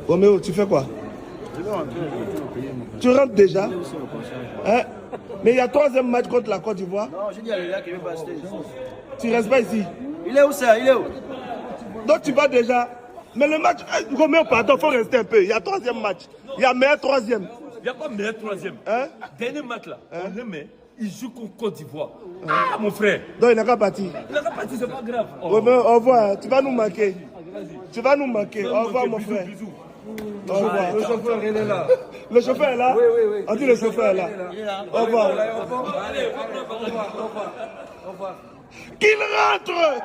Roméo, tu fais quoi? Tu rentres déjà? Hein? Mais il y a 3e match contre la Côte d'Ivoire. Non, j'ai dit à Léla qu'il veut pas acheter. Tu restes pas ici. Il est où ça? Il est où? Donc tu vas déjà. Mais le match, Roméo, pardon, il faut rester un peu. Il y a 3e match. Il y a meilleur 3e. Il n'y a pas meilleur 3e. Hein? Dernier match là, on le met, il joue contre Côte d'Ivoire. Ah, mon frère. Donc il n'a qu'à partir. Il n'a pas parti, c'est pas grave. Roméo, au revoir. Tu vas nous manquer. Tu vas nous manquer. Au revoir, mon frère. Au revoir. Le chauffeur, il est là. Le chauffeur est là? Oui, oui, oui. On dit le chauffeur est là. Au revoir. Allez, au revoir. Qu'il rentre!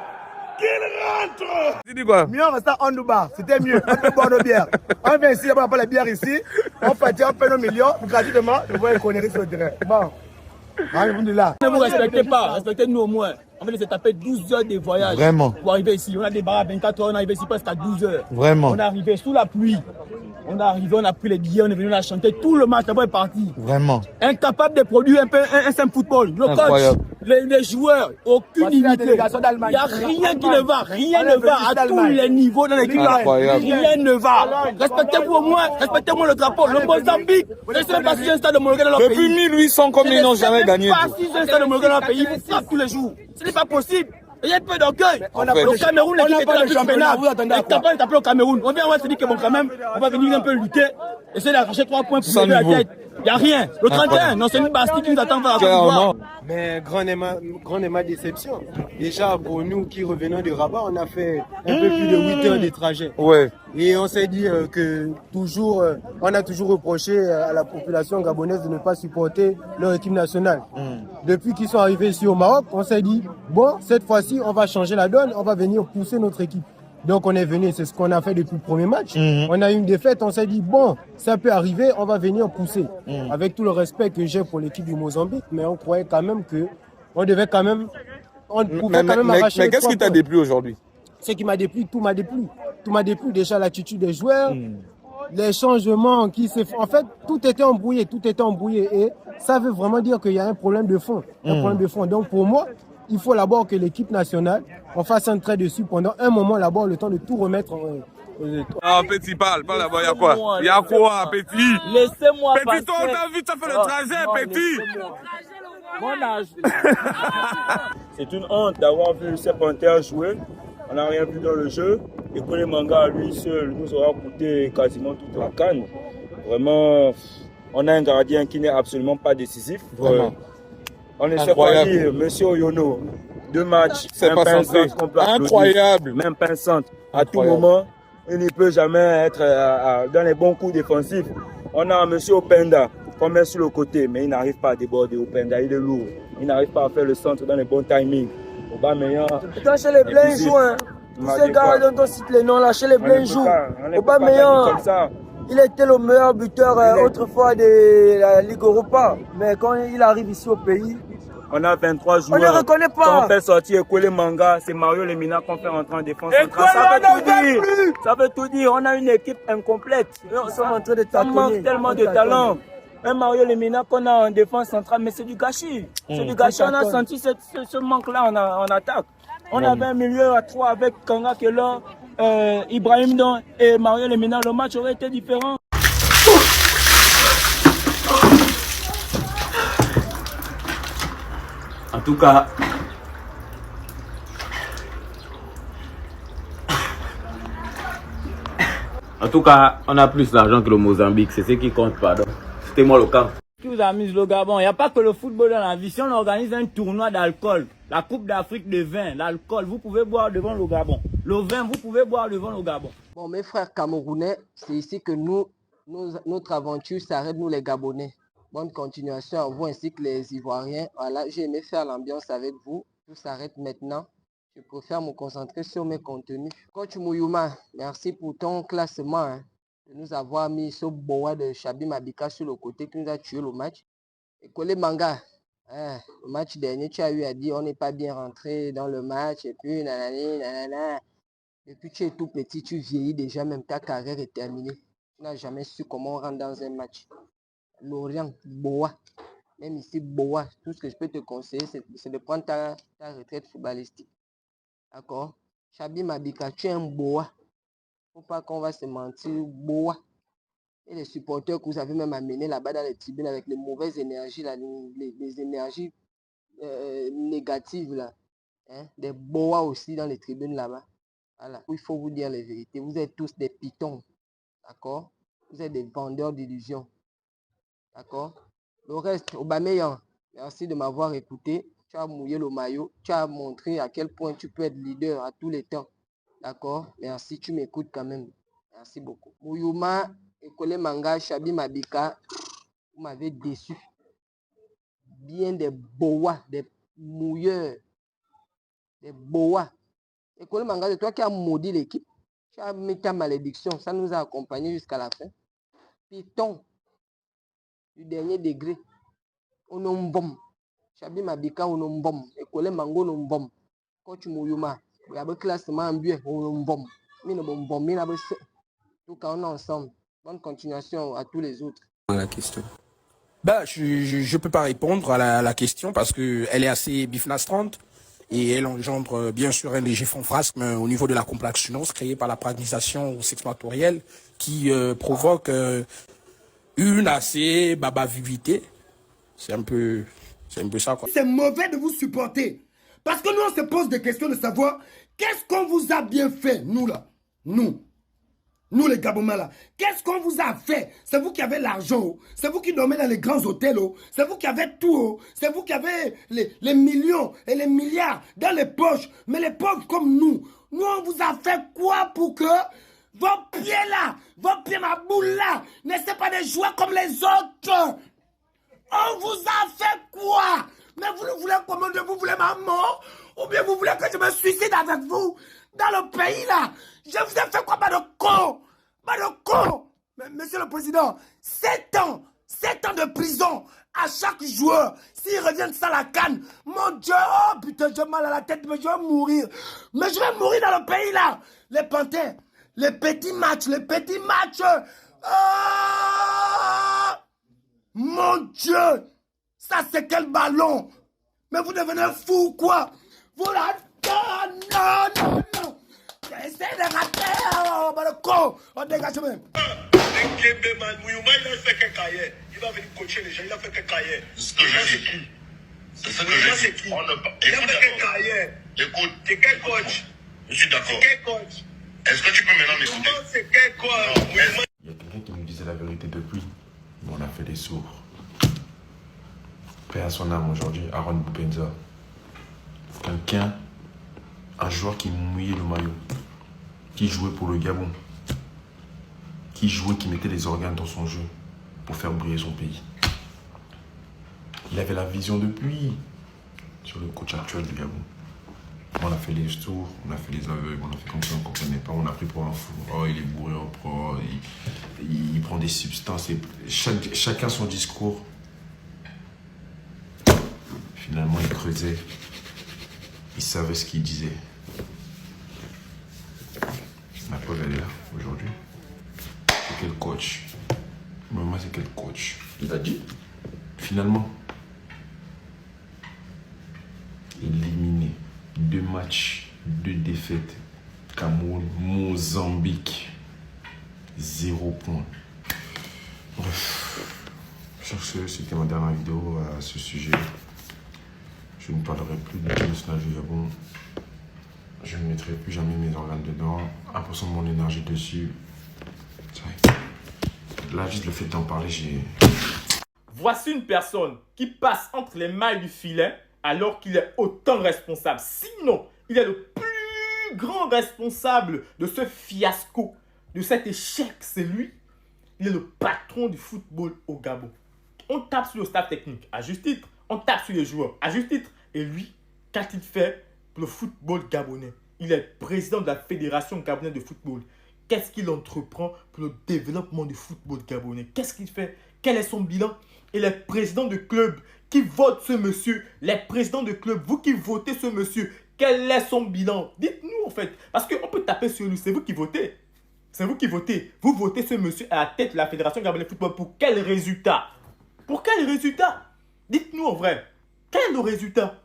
Qu'il rentre! Tu dis quoi? Mieux on restait en bar, c'était mieux. On peut boire nos bières. On vient ici, on prend les bières ici. On fait nos millions gratuitement. Je vois une connerie sur le terrain. Bon. Alhamdoulilah. Ne vous respectez pas, respectez-nous au moins. On va laisser taper 12 heures de voyage. Vraiment. Pour arriver ici. On a débarré à 24 heures, on est arrivé ici presque à 12 heures. Vraiment. On est arrivé sous la pluie. On est arrivé, on a pris les billets, on est venu, on a chanté tout le match, d'abord est parti. Vraiment. Incapable de produire un simple football. Le coach, les joueurs, aucune unité. Il n'y a rien qui ne va, rien ne va à tous les niveaux dans l'équipe. Rien ne va. Respectez-vous au moins, respectez-moi le drapeau. Le Mozambique, je ne sais pas si un stade homologué dans leur pays. Depuis 1800, comme ils n'ont jamais gagné. Je ne sais pas si un stade homologué dans leur pays, ils frappent tous les jours. Ce n'est pas possible. Il y a un peu d'orgueil. Le Cameroun, l'équipe était la plus pénale. Incapable de taper au Cameroun. On vient, on va se dire que bon, quand même, on va venir un peu lutter, essayer d'arracher 3 points pour lever la tête. Il n'y a rien. Le 31, non, c'est une Bastille qui nous attend par la Côte d'Ivoire. Mais grande déception. Déjà, pour nous qui revenons de Rabat, on a fait un peu plus de 8 heures de trajet. Ouais. Et on s'est dit que toujours, on a toujours reproché à la population gabonaise de ne pas supporter leur équipe nationale. Depuis qu'ils sont arrivés ici au Maroc, on s'est dit, bon, cette fois-ci, on va changer la donne, on va venir pousser notre équipe. Donc on est venu, c'est ce qu'on a fait depuis le premier match. On a eu une défaite, on s'est dit, bon, ça peut arriver, on va venir pousser. Avec tout le respect que j'ai pour l'équipe du Mozambique, mais on croyait quand même que on devait quand même, on pouvait quand même arracher. Mais qu'est-ce qui t'a déplu aujourd'hui? Ce qui m'a déplu, tout m'a déplu. Tout m'a déplu, déjà l'attitude des joueurs, les changements qui se font. En fait, tout était embrouillé, et ça veut vraiment dire qu'il y a un problème de fond. Un problème de fond. Donc pour moi, il faut d'abord que l'équipe nationale, on fasse un trait dessus pendant un moment d'abord, le temps de tout remettre Ah, petit, parle là-bas, il y a quoi? Il y a quoi, petit? Laissez-moi passer. Petit, toi, on t'a vu, tu as fait le trajet, petit. Mon âge. C'est une honte d'avoir vu ces Panthères jouer. On n'a rien vu dans le jeu. Et que les mangas, lui seul, nous aura coûté quasiment toute la canne. Vraiment, on a un gardien qui n'est absolument pas décisif. Vraiment. On ne sait pas dire, monsieur Oyono, 2 matchs, c'est pas censé. Incroyable. Même pincante. À tout moment, il ne peut jamais être dans les bons coups défensifs. On a monsieur Openda qu'on met sur le côté, mais il n'arrive pas à déborder. Openda, il est lourd. Il n'arrive pas à faire le centre dans les bons timings. Aubameyang. Quand chez les Blancs, ils jouent. Tous ces gars dont on cite les noms là, chez les Blancs, ils jouent. Aubameyang, il était le meilleur buteur autrefois de la Ligue Europa. Mais quand il arrive ici au pays, on a 23 joueurs. On ne reconnaît pas. Quand on fait sortir Ekole Manga, c'est Mario Lemina qu'on fait rentrer en défense. Ça veut tout dire. On a une équipe incomplète. Ils sont en train de tâtonner. On manque tellement de talent. Un Mario Lemina qu'on a en défense centrale, mais c'est du gâchis. C'est du gâchis. On a senti ce manque-là en attaque. On avait un milieu à 3 avec Kanga Kelo, Ibrahim Don et Mario Lemina. Le match aurait été différent. En tout cas, on a plus d'argent que le Mozambique, c'est ce qui compte, pardon. C'était moi le camp. Ce qui vous amuse le Gabon, il n'y a pas que le football dans la vie. Si on organise un tournoi d'alcool, la Coupe d'Afrique de vin, l'alcool, vous pouvez boire devant le Gabon. Le vin, vous pouvez boire devant le Gabon. Bon, mes frères camerounais, c'est ici que notre aventure s'arrête, nous les Gabonais. Bonne continuation à vous ainsi que les Ivoiriens. Voilà, j'ai aimé faire l'ambiance avec vous. Tout s'arrête maintenant. Je préfère me concentrer sur mes contenus. Coach Mouyouma, merci pour ton classement. Hein, de nous avoir mis ce boa de Chabi Mabika sur le côté qui nous a tué le match. Et Kole Manga, le match dernier, tu as eu à dire on n'est pas bien rentré dans le match. Et puis, nanani, nanana. Depuis que tu es tout petit, tu vieillis déjà, même ta carrière est terminée. Tu n'as jamais su comment on rentre dans un match. Lorient, Boa, même ici Boa, tout ce que je peux te conseiller, c'est de prendre ta retraite footballistique. D'accord? Chabi Mabika, tu es un Boa. faut pas qu'on va se mentir, bois. Et les supporters que vous avez même amenés là-bas dans les tribunes avec les mauvaises énergies, là, les énergies négatives, là. Hein? Des boas aussi dans les tribunes là-bas. Voilà. Il faut vous dire les vérités. Vous êtes tous des pitons. D'accord? Vous êtes des vendeurs d'illusions. D'accord? Le reste, Aubameyang, merci de m'avoir écouté. Tu as mouillé le maillot. Tu as montré à quel point tu peux être leader à tous les temps. D'accord? Merci, tu m'écoutes quand même. Merci beaucoup. Mouyouma, Ekole Manga, Chabi Mabika, vous m'avez déçu. Bien des boas, des mouilleurs, des boas. Ekole Manga, c'est toi qui as maudit l'équipe. Tu as mis ta malédiction. Ça nous a accompagnés jusqu'à la fin. Piton du dernier degré. Onombom. Chabi Mabika, onombom. Ekole Mango, onombom. Coach Mouyouma, il y a un classement en but, onombom. Tout cas, on est ensemble. Bonne continuation à tous les autres. La question. Bah, je peux pas répondre à la question parce que elle est assez bifnastrante et elle engendre bien sûr un léger fanfrasme au niveau de la complexionance créée par la pragmatisation sexuatorielle qui provoque une assez babavivité. C'est un peu ça, quoi. C'est mauvais de vous supporter. Parce que nous, on se pose des questions de savoir qu'est-ce qu'on vous a bien fait, nous là. Nous les Gabonais là. Qu'est-ce qu'on vous a fait? C'est vous qui avez l'argent. Oh. C'est vous qui dormez dans les grands hôtels. Oh. C'est vous qui avez tout. Oh. C'est vous qui avez les millions et les milliards dans les poches. Mais les pauvres comme nous, on vous a fait quoi pour que vos pieds là, vos pieds ma boule là, ne soient pas des jouets comme les autres? On vous a fait quoi? Mais vous le voulez comment? Vous voulez ma mort? Ou bien vous voulez que je me suicide avec vous? Dans le pays là, je vous ai fait quoi? Pas de con! Pas de con! Mais, monsieur le Président, 7 ans de prison à chaque joueur. S'ils reviennent sans la canne, mon Dieu, oh putain, j'ai mal à la tête, mais je vais mourir. Mais je vais mourir dans le pays là. Les panthères, les petits matchs. Oh, mon Dieu! Ça c'est quel ballon? Mais vous devenez fou quoi? Vous là, non! Essayez de rater, oh, le con! On dégage même. Mouyouma, il a fait qu'un carrière. Il va venir coacher les gens, il a fait qu'un carrière. C'est ce que je dis. C'est ce que je dis. Il a fait qu'un carrière. Écoute. C'est quel coach? Je suis d'accord. C'est quel coach? Est-ce que tu peux maintenant m'écouter? C'est quel coach? Il y a quelqu'un qui nous disait la vérité depuis, mais on a fait des sourds. Paix à son âme aujourd'hui, Aaron Boupenza. Un joueur qui mouillait le maillot, qui jouait pour le Gabon, qui mettait les organes dans son jeu pour faire briller son pays. Il avait la vision depuis sur le coach actuel du Gabon. On a fait les tours, on a fait les aveugles, on a fait comme ça, on ne comprenait pas, on a pris pour un fou. Oh, il est bourré, il prend des substances, et chacun son discours. Finalement, il creusait, il savait ce qu'il disait. La preuve, elle est là, aujourd'hui. C'est quel coach? Maman, c'est quel coach? Il a dit, finalement, éliminé. 2 matchs, 2 défaites. Cameroun, Mozambique, 0 point. Bref, sur ce, c'était ma dernière vidéo à ce sujet. Je ne parlerai plus de national du Gabon. Je ne mettrai plus jamais mes organes dedans. 1% de mon énergie dessus. Là, juste le fait d'en parler, j'ai... Voici une personne qui passe entre les mailles du filet alors qu'il est autant responsable. Sinon, il est le plus grand responsable de ce fiasco, de cet échec. C'est lui. Il est le patron du football au Gabon. On tape sur le staff technique, à juste titre. On tape sur les joueurs, à juste titre. Et lui, qu'a-t-il fait pour le football gabonais? Il est président de la Fédération gabonaise de football. Qu'est-ce qu'il entreprend pour le développement du football gabonais? Qu'est-ce qu'il fait? Quel est son bilan? Et les présidents de club qui votent ce monsieur, les présidents de club, vous qui votez ce monsieur, quel est son bilan? Dites-nous en fait, parce qu'on peut taper sur lui, c'est vous qui votez. C'est vous qui votez. Vous votez ce monsieur à la tête de la Fédération gabonaise de football pour quel résultat? Pour quel résultat? Dites-nous en vrai, quel est le résultat?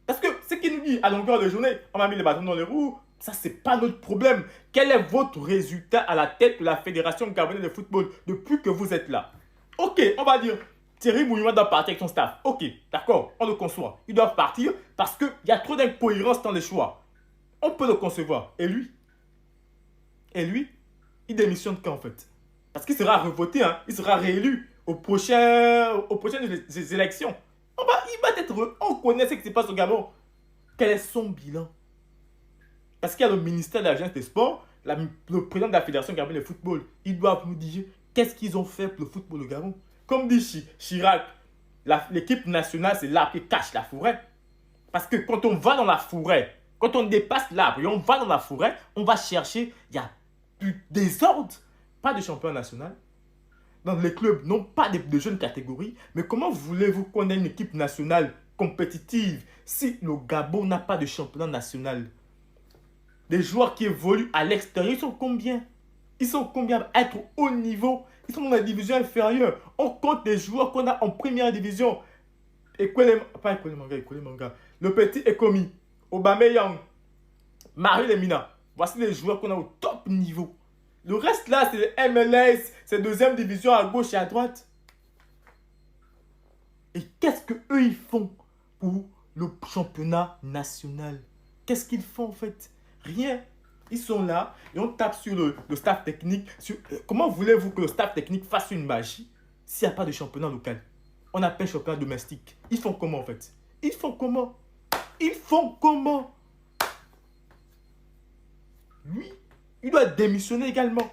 Parce que ce qu'il nous dit à longueur de journée, on m'a mis les bâtons dans les roues, Ça, c'est pas notre problème. Quel est votre résultat à la tête de la Fédération gabonaise de football depuis que vous êtes là? Ok, on va dire, Thierry Mounioua doit partir avec son staff. Ok, d'accord, on le conçoit. Ils doivent partir parce qu'il y a trop d'incohérence dans les choix. On peut le concevoir. Et lui, il démissionne quand en fait? Parce qu'il sera revoté, hein, il sera réélu aux prochaines élections. On connaît ce qui se passe au Gabon. Quel est son bilan? Parce qu'il y a le ministère de la Jeunesse des Sports, le président de la Fédération gabonaise de football. Ils doivent nous dire qu'est-ce qu'ils ont fait pour le football au Gabon. Comme dit Chirac, l'équipe nationale, c'est l'arbre qui cache la forêt. Parce que quand on va dans la forêt, quand on dépasse l'arbre et on va dans la forêt, on va chercher, il y a plus de désordre. Pas de championnat national. Dans les clubs, non pas de jeunes catégories. Mais comment voulez-vous qu'on ait une équipe nationale compétitive si le Gabon n'a pas de championnat national? Les joueurs qui évoluent à l'extérieur, ils sont combien? Ils sont combien à être au haut niveau? Ils sont dans la division inférieure. On compte les joueurs qu'on a en première division. Le petit Ekomi, Aubameyang, Mario Lemina. Voici les joueurs qu'on a au top niveau. Le reste là, c'est le MLS, c'est deuxième division à gauche et à droite. Et qu'est-ce qu'eux ils font pour le championnat national? Qu'est-ce qu'ils font en fait? Rien. Ils sont là et on tape sur le staff technique. Comment voulez-vous que le staff technique fasse une magie s'il n'y a pas de championnat local? On appelle championnat domestique. Ils font comment en fait? Ils font comment? Lui, il doit démissionner également.